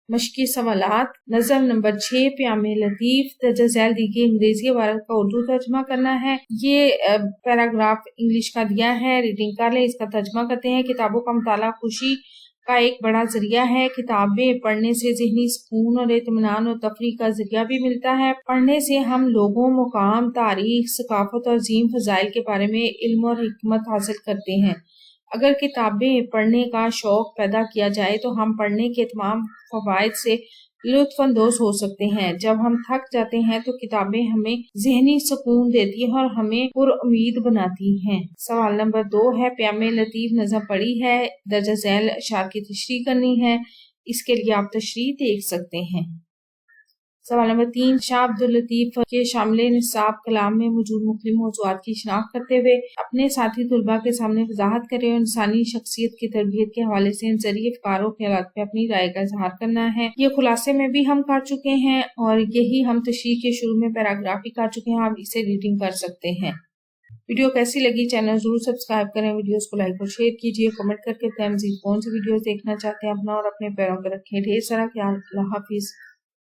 مشقی سوالات نظم نمبر 6 پیام لطیف درجہ ذیل دی گئی انگریزی عبارت کا اردو ترجمہ کرنا ہے۔ یہ پیراگراف انگلش کا دیا ہے، ریڈنگ کر لیں، اس کا ترجمہ کرتے ہیں۔ کتابوں کا مطالعہ خوشی کا ایک بڑا ذریعہ ہے۔ کتابیں پڑھنے سے ذہنی سکون اور اطمینان اور تفریح کا ذریعہ بھی ملتا ہے۔ پڑھنے سے ہم لوگوں، مقام، تاریخ، ثقافت اور عظیم فضائل کے بارے میں علم اور حکمت حاصل کرتے ہیں۔ اگر کتابیں پڑھنے کا شوق پیدا کیا جائے تو ہم پڑھنے کے تمام فوائد سے لطف اندوز ہو سکتے ہیں۔ جب ہم تھک جاتے ہیں تو کتابیں ہمیں ذہنی سکون دیتی ہیں اور ہمیں پر امید بناتی ہیں۔ سوال نمبر 2 ہے، پیام لطیف نظم پڑھی ہے، درجہ ذیل اشعار کی تشریح کرنی ہے۔ اس کے لیے آپ تشریح دیکھ سکتے ہیں۔ سوال نمبر 3، شاہ عبداللطیف کے شامل نصاب کلام میں موجود مختلف موضوعات کی شناخت کرتے ہوئے اپنے ساتھی طلباء کے سامنے وضاحت کریں اور انسانی شخصیت کی تربیت کے حوالے سے انظری افکار و خیالات پہ اپنی رائے کا اظہار کرنا ہے۔ یہ خلاصے میں بھی ہم کر چکے ہیں اور یہی ہم تشریح کے شروع میں پیراگراف بھی کر چکے ہیں، آپ اسے ریڈنگ کر سکتے ہیں۔ ویڈیو کیسی لگی چینل ضرور سبسکرائب کریں، ویڈیوز کو لائک اور شیئر کیجیے، کمنٹ کر کے بتائیں مزید کون سی ویڈیوز دیکھنا چاہتے ہیں۔ اپنا اور اپنے پیروں پر رکھیں ڈھیر سارا خیال۔ اللہ حافظ۔